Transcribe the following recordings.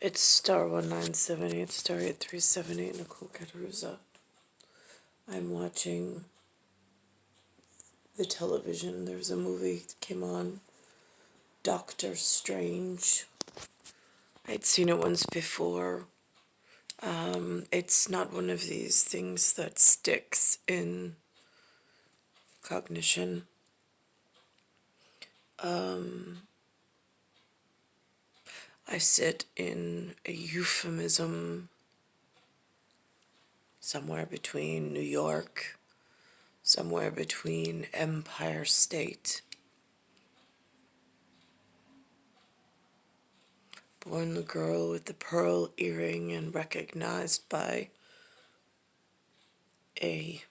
It's star 1978, star 8378, Nicole Cattaruzza. I'm watching the television. There's a movie that came on, Doctor Strange. I'd seen it once before. It's not one of these things that sticks in cognition. I sit in a euphemism somewhere between New York, somewhere between Empire State. Born the girl with the pearl earring and recognized by a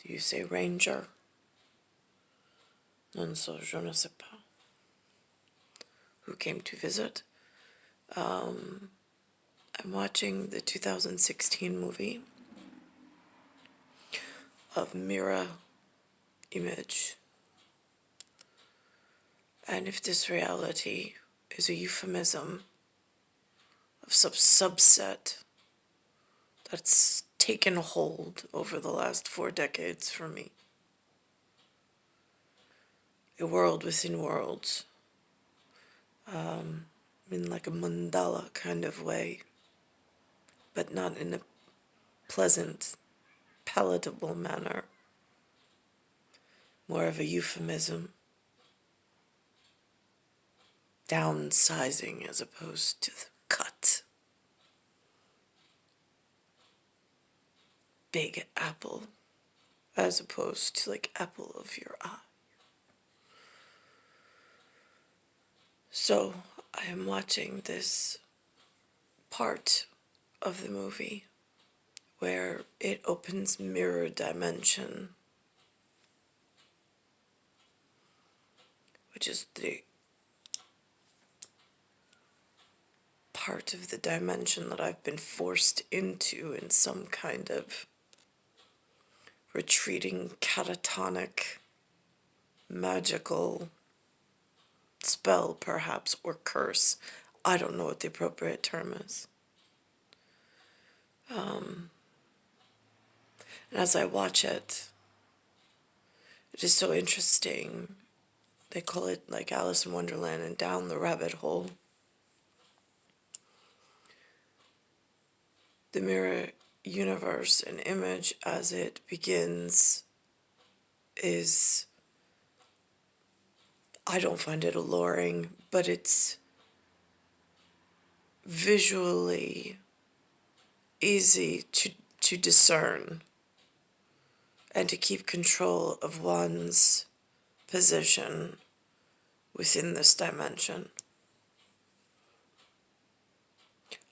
do you say ranger? Non so, je ne sais pas. Who came to visit. I'm watching the 2016 movie of Mirror Image. And if this reality is a euphemism of some subset that's taken hold over the last 4 decades for me, a world within worlds, in like a mandala kind of way, but not in a pleasant, palatable manner, more of a euphemism, downsizing as opposed to the cut. Big apple as opposed to like apple of your eye. So I am watching this part of the movie where it opens mirror dimension, which is the part of the dimension that I've been forced into in some kind of retreating catatonic magical spell, perhaps, or curse. I don't know what the appropriate term is. And as I watch it, it is so interesting. They call it like Alice in Wonderland and down the rabbit hole. The mirror universe and image as it begins is, I don't find it alluring, but it's visually easy to discern and to keep control of one's position within this dimension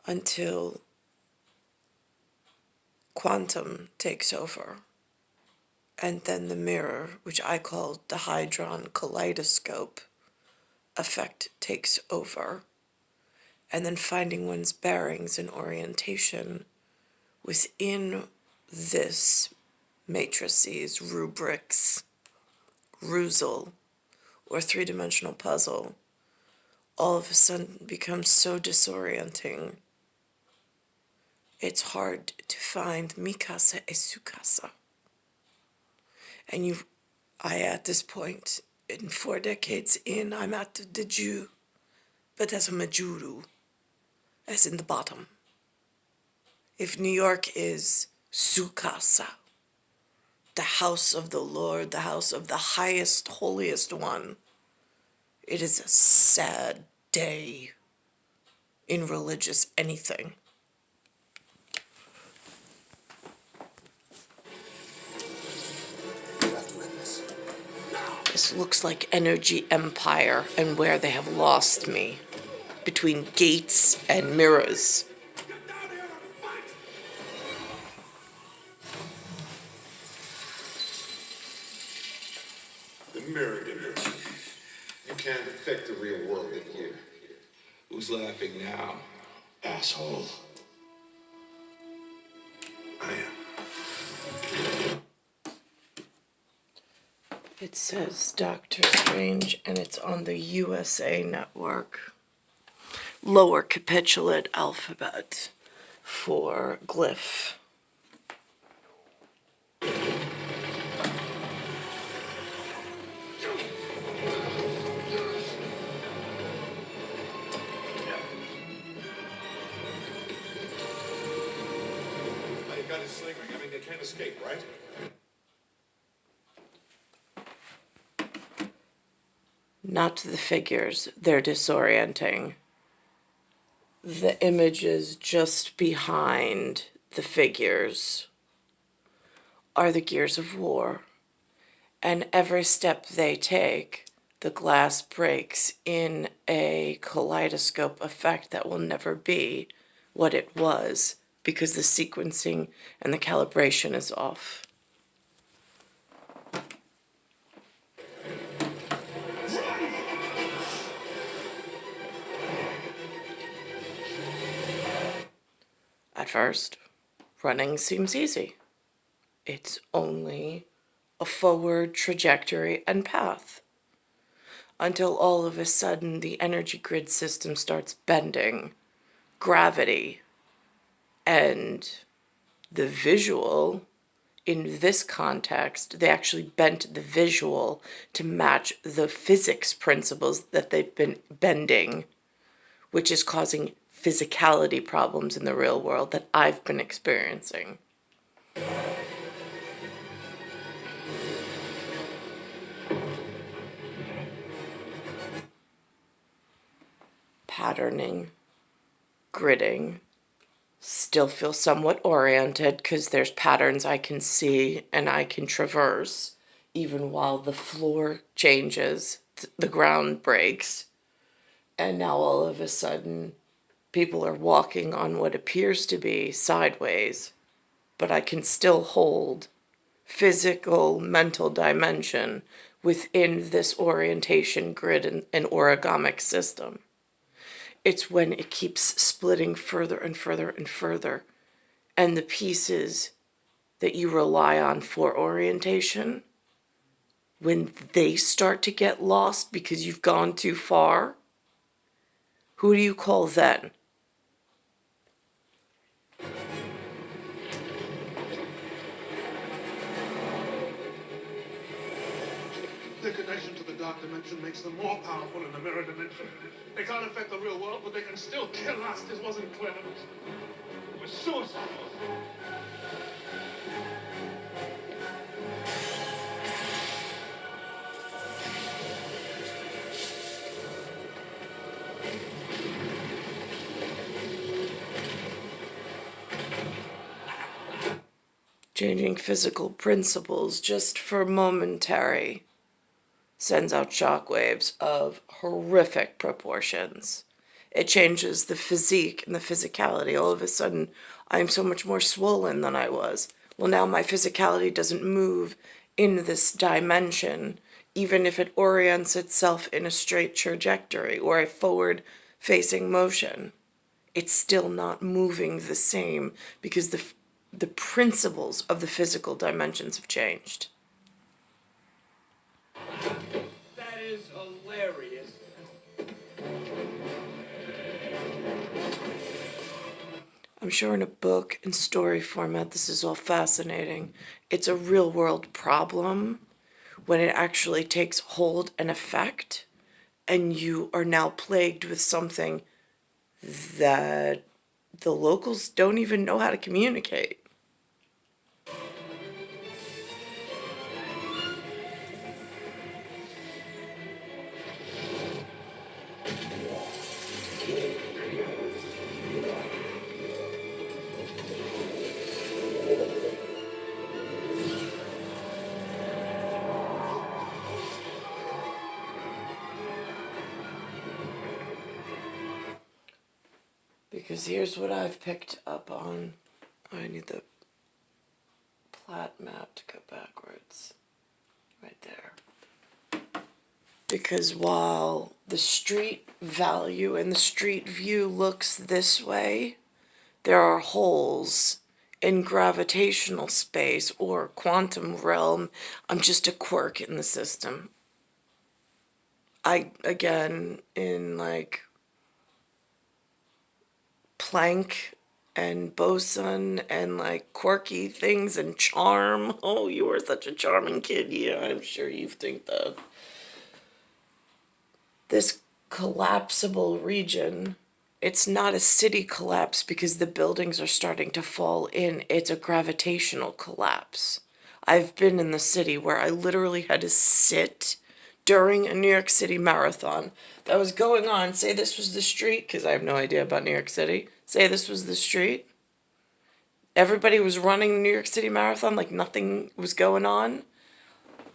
until quantum takes over. And then the mirror, which I call the Hydron kaleidoscope effect, takes over. And then finding one's bearings and orientation within this matrices, rubrics, ruzel, or three-dimensional puzzle, all of a sudden becomes so disorienting. It's hard to find Mikasa and Sukasa. And I at this point, in 4 decades in, I'm at the Jew, but as a Majuru, as in the bottom. If New York is Sukasa, the house of the Lord, the house of the highest, holiest one, it is a sad day in religious anything. This looks like Energy Empire and where they have lost me, between gates and mirrors. The mirror dimension. You can't affect the real world in here. Who's laughing now? Asshole. I am. It says Doctor Strange, and it's on the USA Network. Lower capitulate alphabet for glyph. They've got his sling ring. I mean, they can't escape, right? Not the figures, they're disorienting. The images just behind the figures are the gears of war. And every step they take, the glass breaks in a kaleidoscope effect that will never be what it was because the sequencing and the calibration is off. At first, running seems easy. It's only a forward trajectory and path until all of a sudden the energy grid system starts bending, gravity, and the visual. In this context, they actually bent the visual to match the physics principles that they've been bending, which is causing physicality problems in the real world that I've been experiencing. Patterning, gridding, still feel somewhat oriented because there's patterns I can see and I can traverse even while the floor changes, the ground breaks, and now all of a sudden people are walking on what appears to be sideways, but I can still hold physical, mental dimension within this orientation grid and origamic system. It's when it keeps splitting further and further and further, and the pieces that you rely on for orientation, when they start to get lost because you've gone too far, who do you call then? Their connection to the dark dimension makes them more powerful in the mirror dimension. They can't affect the real world, but they can still kill us. This wasn't clever. It was suicide. Changing physical principles just for momentary sends out shockwaves of horrific proportions. It changes the physique and the physicality. All of a sudden, I'm so much more swollen than I was. Well, now my physicality doesn't move in this dimension, even if it orients itself in a straight trajectory or a forward-facing motion. It's still not moving the same because the principles of the physical dimensions have changed. That is hilarious. I'm sure in a book and story format, this is all fascinating. It's a real world problem when it actually takes hold and effect, and you are now plagued with something that the locals don't even know how to communicate. Because here's what I've picked up on. I need the plat map to go backwards. Right there. Because while the street value and the street view looks this way, there are holes in gravitational space or quantum realm. I'm just a quirk in the system. Again, in like Planck and boson and like quirky things and charm. Oh, you were such a charming kid. Yeah, I'm sure you think that. This collapsible region, it's not a city collapse because the buildings are starting to fall in. It's a gravitational collapse. I've been in the city where I literally had to sit during a New York City marathon that was going on. Say this was the street, because I have no idea about New York City. Say this was the street. Everybody was running the New York City Marathon like nothing was going on.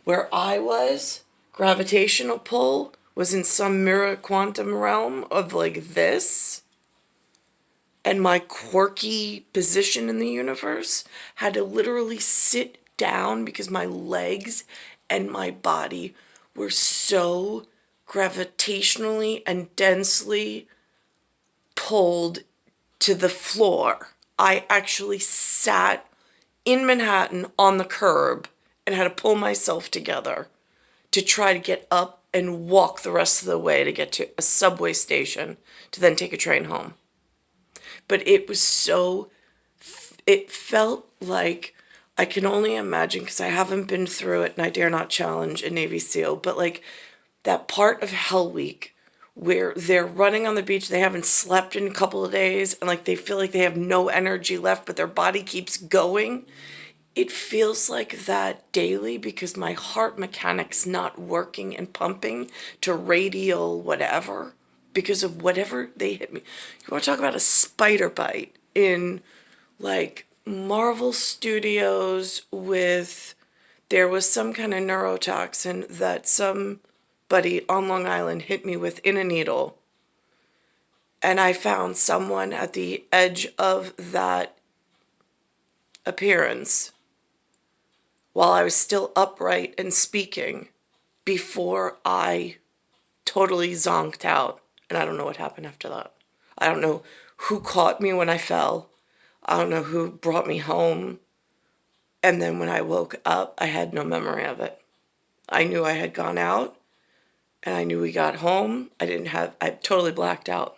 Where I was, gravitational pull was in some mirror quantum realm of like this. And my quirky position in the universe had to literally sit down because my legs and my body were so gravitationally and densely pulled to the floor. I actually sat in Manhattan on the curb and had to pull myself together to try to get up and walk the rest of the way to get to a subway station to then take a train home. But it was so, it felt like, I can only imagine because I haven't been through it and I dare not challenge a Navy SEAL, but like that part of Hell Week where they're running on the beach, they haven't slept in a couple of days, and like they feel like they have no energy left, but their body keeps going. It feels like that daily because my heart mechanic's not working and pumping to radial whatever because of whatever they hit me. You want to talk about a spider bite in like Marvel Studios with, there was some kind of neurotoxin that somebody on Long Island hit me with in a needle. And I found someone at the edge of that appearance while I was still upright and speaking before I totally zonked out. And I don't know what happened after that. I don't know who caught me when I fell. I don't know who brought me home. And then when I woke up, I had no memory of it. I knew I had gone out and I knew we got home. I totally blacked out.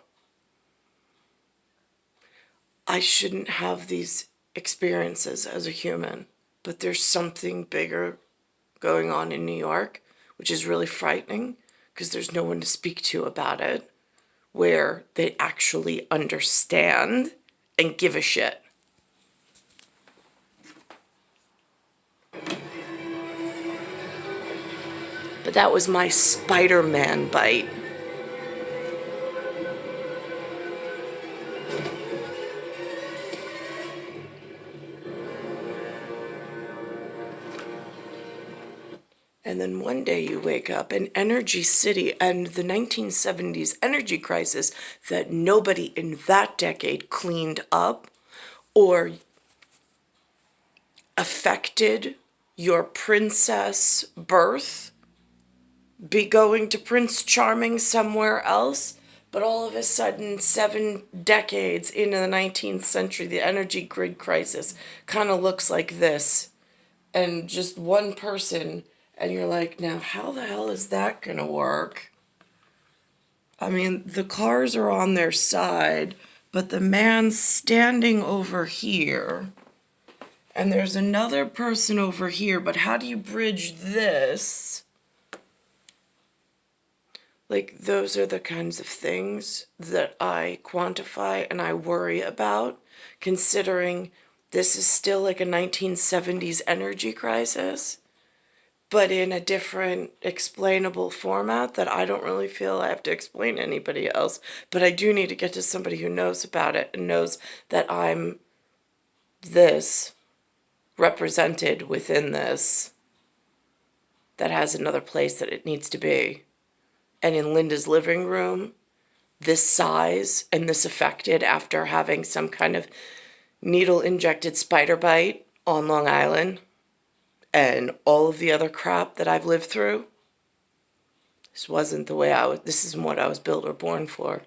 I shouldn't have these experiences as a human, but there's something bigger going on in New York, which is really frightening because there's no one to speak to about it, where they actually understand and give a shit. But that was my Spider-Man bite. And then one day you wake up in Energy City and the 1970s energy crisis that nobody in that decade cleaned up or affected your princess birth, be going to Prince Charming somewhere else. But all of a sudden, 7 decades into the 19th century, the energy grid crisis kind of looks like this. And just one person, and you're like, now how the hell is that going to work? I mean, the cars are on their side, but the man's standing over here, and there's another person over here, but how do you bridge this? Like, those are the kinds of things that I quantify and I worry about, considering this is still like a 1970s energy crisis, but in a different explainable format that I don't really feel I have to explain to anybody else. But I do need to get to somebody who knows about it and knows that I'm this represented within this that has another place that it needs to be. And in Linda's living room, this size and this affected after having some kind of needle-injected spider bite on Long Island and all of the other crap that I've lived through. This wasn't the way this isn't what I was built or born for.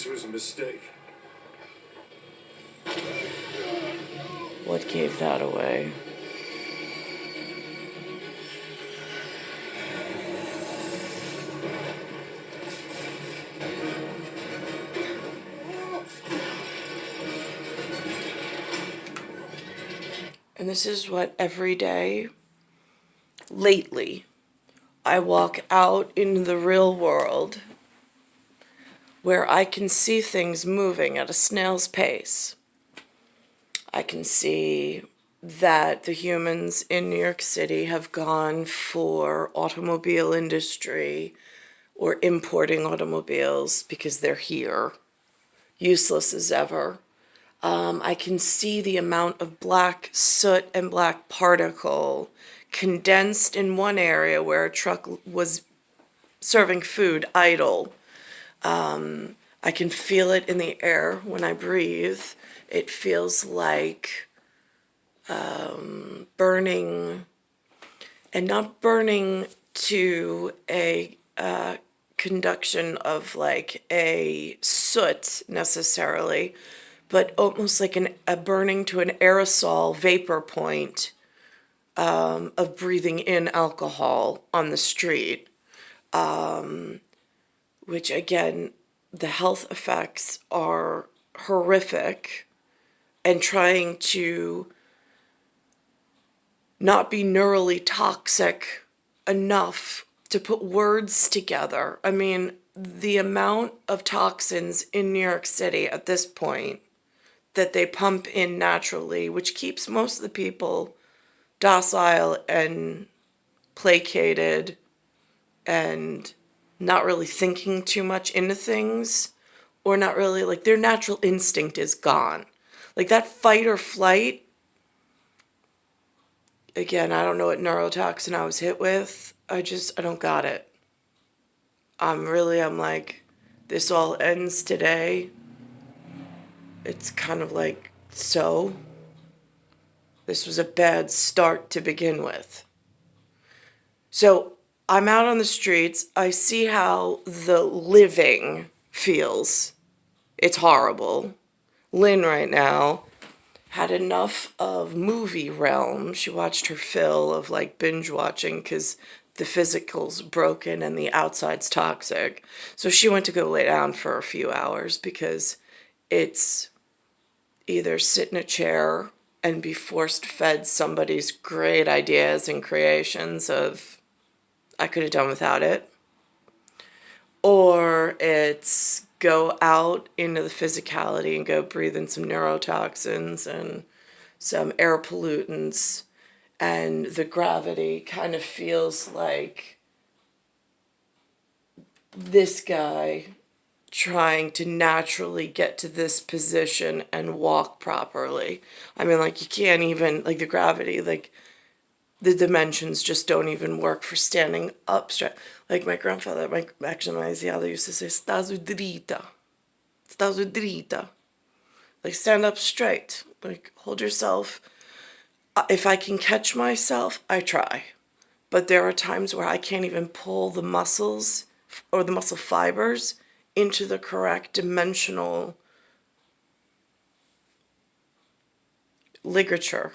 This was a mistake. What gave that away? And this is what every day, lately, I walk out into the real world where I can see things moving at a snail's pace. I can see that the humans in New York City have gone for automobile industry or importing automobiles because they're here, useless as ever. I can see the amount of black soot and black particle condensed in one area where a truck was serving food idle. I can feel it in the air when I breathe. It feels like burning, and not burning to a conduction of like a soot necessarily, but almost like a burning to an aerosol vapor point of breathing in alcohol on the street, which again, the health effects are horrific, and trying to not be neurally toxic enough to put words together. I mean, the amount of toxins in New York City at this point that they pump in naturally, which keeps most of the people docile and placated and not really thinking too much into things, or not really, like, their natural instinct is gone. Like that fight or flight, again, I don't know what neurotoxin I was hit with. I don't got it. I'm like, this all ends today. It's kind of like, so this was a bad start to begin with. So I'm out on the streets. I see how the living feels. It's horrible. Lynn right now had enough of movie realm. She watched her fill of like binge watching because the physical's broken and the outside's toxic. So she went to go lay down for a few hours because it's either sit in a chair and be forced fed somebody's great ideas and creations of, I could have done without it, or it's go out into the physicality and go breathe in some neurotoxins and some air pollutants, and the gravity kind of feels like this guy trying to naturally get to this position and walk properly. I mean, like, you can't even, like, the gravity, like, the dimensions just don't even work for standing up straight. Like my grandfather, my Ziada used to say, "Stazu drita. Stazu drita." Like, stand up straight. Like, hold yourself. If I can catch myself, I try. But there are times where I can't even pull the muscles or the muscle fibers into the correct dimensional ligature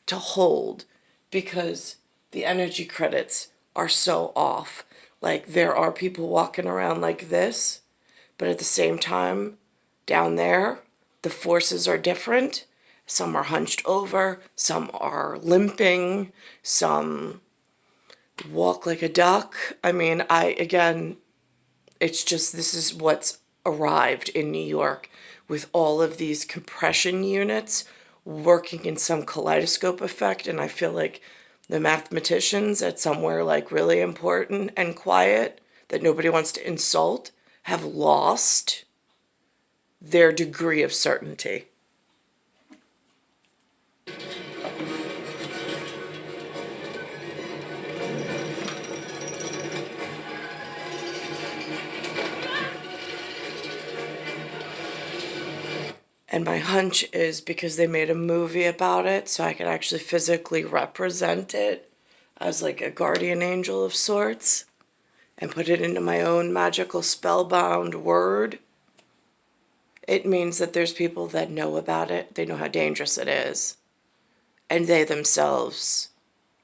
to hold, because the energy credits are so off. Like, there are people walking around like this, but at the same time, down there, the forces are different. Some are hunched over, some are limping, some walk like a duck. I mean, it's just, this is what's arrived in New York with all of these compression units working in some kaleidoscope effect. And I feel like the mathematicians at somewhere like really important and quiet that nobody wants to insult have lost their degree of certainty. And my hunch is because they made a movie about it, so I could actually physically represent it as like a guardian angel of sorts and put it into my own magical spellbound word. It means that there's people that know about it, they know how dangerous it is, and they themselves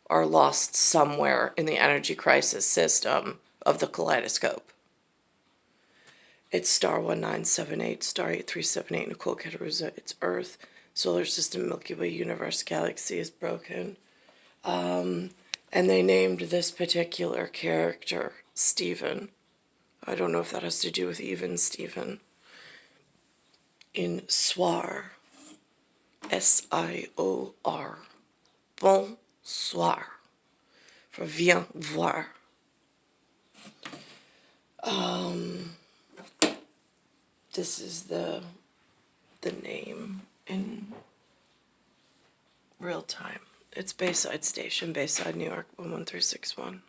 are lost somewhere in the energy crisis system of the kaleidoscope. It's star 1978, star 8378, Nicole, Cattaruzza. It's Earth, solar system, Milky Way, universe, galaxy is broken. And they named this particular character Stephen. I don't know if that has to do with even Stephen. In soir, S-I-O-R, bonsoir, for viens voir. This is the name in real time. It's Bayside Station, Bayside, New York, 11361.